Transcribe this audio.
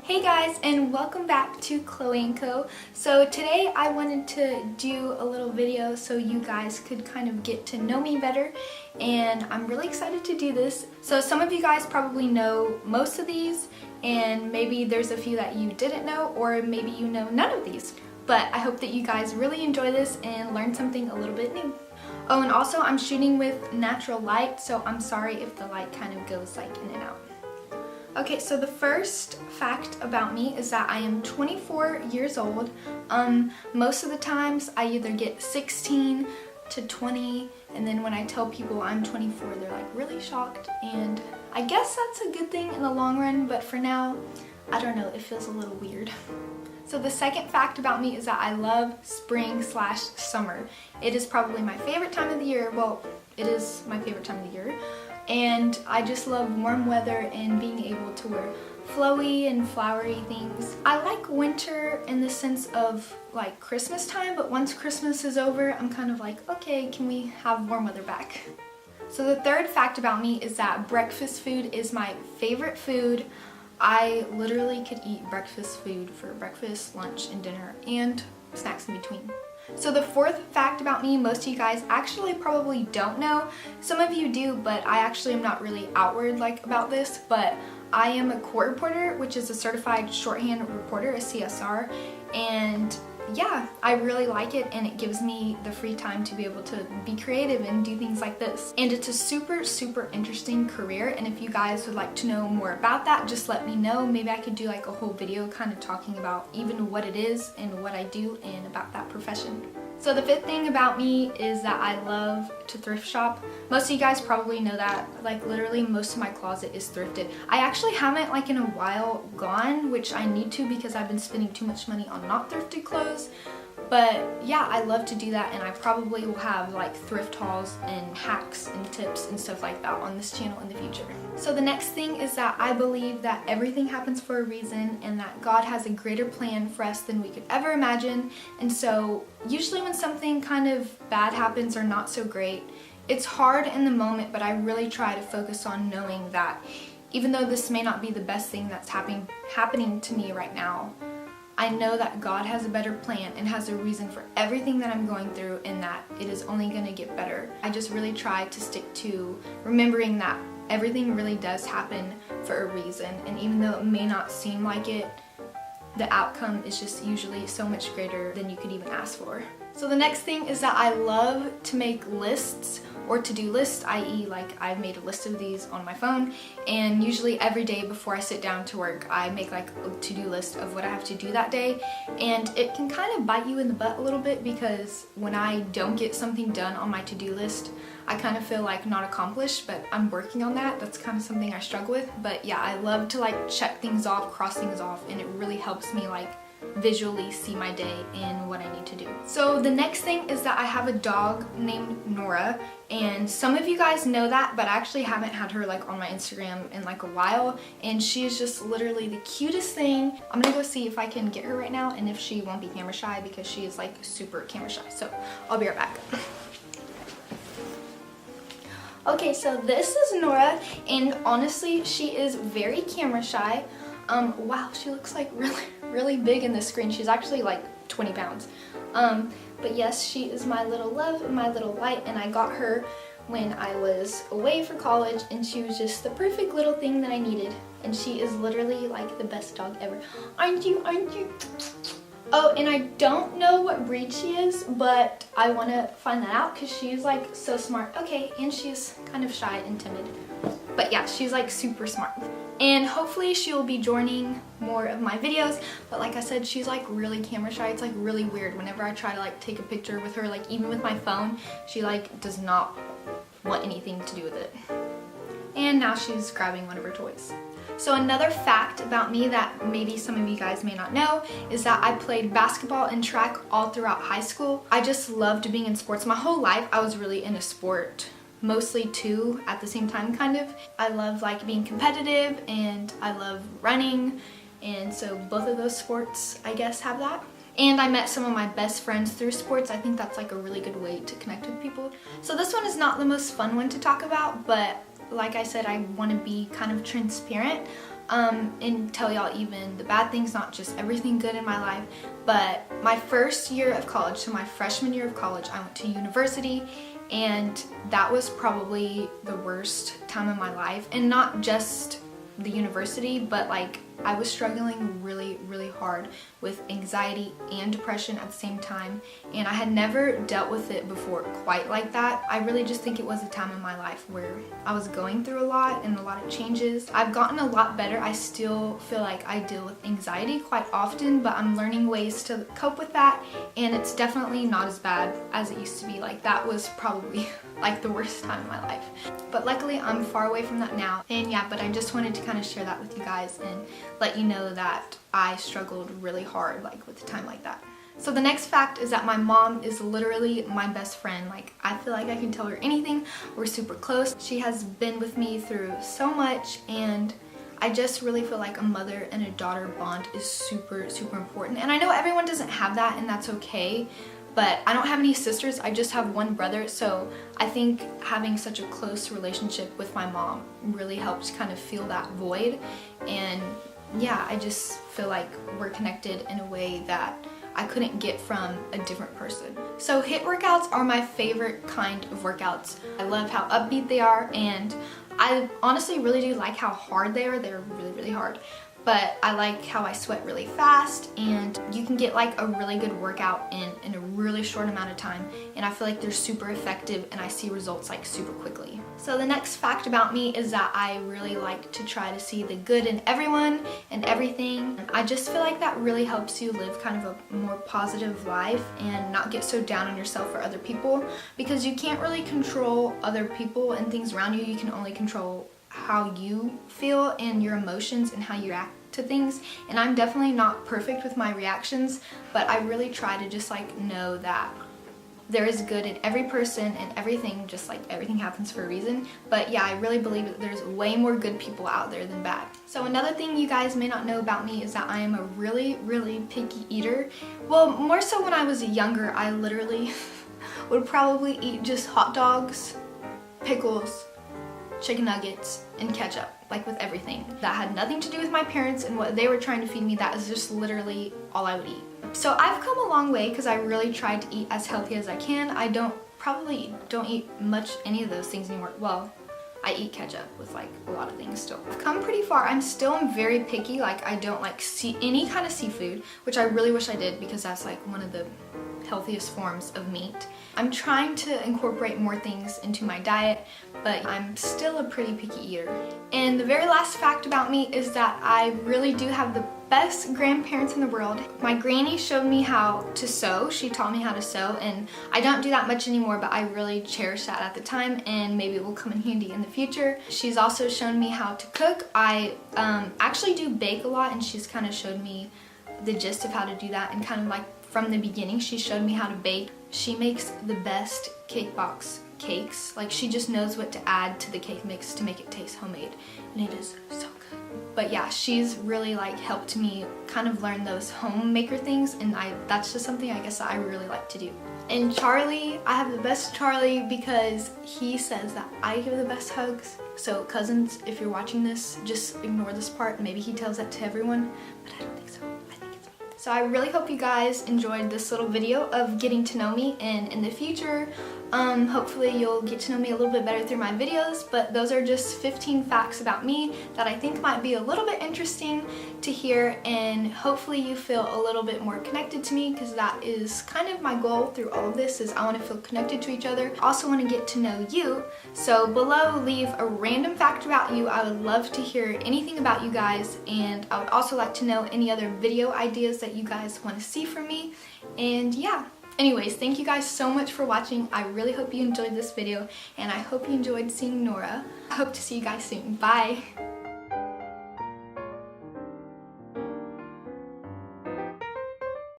Hey guys, and welcome back to Chloe & Co. So today I wanted to do a little video so you guys could kind of get to know me better, and I'm really excited to do this. So some of you guys probably know most of these, and maybe there's a few that you didn't know, or maybe you know none of these. But I hope that you guys really enjoy this and learn something a little bit new. Oh, and also I'm shooting with natural light, so I'm sorry if the light kind of goes like in and out. Okay, so the first fact about me is that I am 24 years old. Most of the times I either get 16 to 20, and then when I tell people I'm 24, they're like really shocked, and I guess that's a good thing in the long run, but for now, I don't know, it feels a little weird. So the second fact about me is that I love spring/summer. It is probably my favorite time of the year. Well, it is my favorite time of the year. And I just love warm weather and being able to wear flowy and flowery things. I like winter in the sense of like Christmas time, but once Christmas is over, I'm kind of like, okay, can we have warm weather back? So the third fact about me is that breakfast food is my favorite food. I literally could eat breakfast food for breakfast, lunch, and dinner, and snacks in between. So the fourth fact about me, most of you guys actually probably don't know. Some of you do, but I actually am not really outward like about this, but I am a court reporter, which is a certified shorthand reporter, a CSR, and yeah, I really like it, and it gives me the free time to be able to be creative and do things like this. And it's a super interesting career, and if you guys would like to know more about that, just let me know. Maybe I could do like a whole video kind of talking about even what it is and what I do and about that profession. So the fifth thing about me is that I love to thrift shop. Most of you guys probably know that, like literally most of my closet is thrifted. I actually haven't like in a while gone, which I need to because I've been spending too much money on not thrifted clothes. But yeah, I love to do that, and I probably will have like thrift hauls and hacks and tips and stuff like that on this channel in the future. So the next thing is that I believe that everything happens for a reason, and that God has a greater plan for us than we could ever imagine. And so usually when something kind of bad happens or not so great, it's hard in the moment, but I really try to focus on knowing that even though this may not be the best thing that's happening to me right now, I know that God has a better plan and has a reason for everything that I'm going through, and that it is only going to get better. I just really try to stick to remembering that everything really does happen for a reason, and even though it may not seem like it, the outcome is just usually so much greater than you could even ask for. So the next thing is that I love to make lists or to-do lists, i.e. like I've made a list of these on my phone, and usually every day before I sit down to work I make like a to-do list of what I have to do that day, and it can kind of bite you in the butt a little bit because when I don't get something done on my to-do list, I kind of feel like not accomplished, but I'm working on that. That's kind of something I struggle with. But yeah, I love to like check things off, cross things off, and it really helps me like visually see my day and what I need to do. So the next thing is that I have a dog named Nora, and some of you guys know that, but I actually haven't had her like on my Instagram in like a while, and she is just literally the cutest thing. I'm gonna go see if I can get her right now and if she won't be camera shy, because she is like super camera shy. So I'll be right back. Okay, so this is Nora, and honestly she is very camera shy. Wow, she looks like really big in this screen. She's actually like 20 pounds. But yes, she is my little love and my little light, and I got her when I was away for college, and she was just the perfect little thing that I needed. And she is literally like the best dog ever. Aren't you? Oh, and I don't know what breed she is, but I want to find that out because she is like so smart. Okay, and she's kind of shy and timid. But yeah, she's like super smart. And hopefully she'll be joining more of my videos, but like I said, she's like really camera shy. It's like really weird whenever I try to like take a picture with her, like even with my phone, she like does not want anything to do with it. And now she's grabbing one of her toys. So another fact about me that maybe some of you guys may not know is that I played basketball and track all throughout high school. I just loved being in sports. My whole life I was really into sport. Mostly two at the same time kind of. I love like being competitive, and I love running, and so both of those sports I guess have that. And I met some of my best friends through sports. I think that's like a really good way to connect with people. So this one is not the most fun one to talk about, but like I said, I want to be kind of transparent. and tell y'all even the bad things, not just everything good in my life. But my first year of college, so my freshman year of college, I went to university, and that was probably the worst time of my life. And not just the university, but like I was struggling really hard with anxiety and depression at the same time, and I had never dealt with it before quite like that. I really just think it was a time in my life where I was going through a lot and a lot of changes. I've gotten a lot better. I still feel like I deal with anxiety quite often, but I'm learning ways to cope with that, and it's definitely not as bad as it used to be. Like that was probably like the worst time of my life. But luckily I'm far away from that now. And yeah, but I just wanted to kind of share that with you guys and let you know that I struggled really hard like with a time like that. So the next fact is that my mom is literally my best friend. Like I feel like I can tell her anything. We're super close. She has been with me through so much, and I just really feel like a mother and a daughter bond is super important. And I know everyone doesn't have that, and that's okay. But I don't have any sisters, I just have one brother, so I think having such a close relationship with my mom really helps kind of fill that void. And yeah, I just feel like we're connected in a way that I couldn't get from a different person. So HIIT workouts are my favorite kind of workouts. I love how upbeat they are, and I honestly really do like how hard they are. They're really hard. But I like how I sweat really fast, and you can get like a really good workout in a really short amount of time, and I feel like they're super effective and I see results like super quickly. So the next fact about me is that I really like to try to see the good in everyone and everything. I just feel like that really helps you live kind of a more positive life and not get so down on yourself or other people, because you can't really control other people and things around you. You can only control how you feel and your emotions and how you react to things. And I'm definitely not perfect with my reactions, but I really try to just like know that there is good in every person and everything, just like everything happens for a reason. But yeah, I really believe that there's way more good people out there than bad. So another thing you guys may not know about me is that I am a really picky eater. Well, more so when I was younger, I literally would probably eat just hot dogs, pickles, chicken nuggets, and ketchup, like with everything. That had nothing to do with my parents and what they were trying to feed me. That is just literally all I would eat. So I've come a long way because I really tried to eat as healthy as I can. I probably don't eat much any of those things anymore. Well, I eat ketchup with like a lot of things still. I've come pretty far. I'm still very picky. Like I don't like any kind of seafood, which I really wish I did, because that's like one of the healthiest forms of meat. I'm trying to incorporate more things into my diet, but I'm still a pretty picky eater. And the very last fact about me is that I really do have the best grandparents in the world. My granny showed me how to sew. She taught me how to sew, and I don't do that much anymore, but I really cherish that at the time, and maybe it will come in handy in the future. She's also shown me how to cook. I actually do bake a lot, and she's kind of showed me the gist of how to do that, and kind of like from the beginning she showed me how to bake. She makes the best cake box cakes. Like she just knows what to add to the cake mix to make it taste homemade, and it is so good. But yeah, she's really like helped me kind of learn those homemaker things, and that's just something I guess I really like to do. And Charlie, I have the best Charlie because he says that I give the best hugs. So cousins, if you're watching this, just ignore this part. Maybe he tells that to everyone, but I don't think so. I think it's me. So I really hope you guys enjoyed this little video of getting to know me, and in the future, hopefully you'll get to know me a little bit better through my videos. But those are just 15 facts about me that I think might be a little bit interesting to hear, and hopefully you feel a little bit more connected to me, because that is kind of my goal through all of this, is I want to feel connected to each other. I also want to get to know you. So below, leave a random fact about you. I would love to hear anything about you guys, and I would also like to know any other video ideas that you guys want to see from me. And yeah. Anyways, thank you guys so much for watching. I really hope you enjoyed this video, and I hope you enjoyed seeing Nora. I hope to see you guys soon. Bye!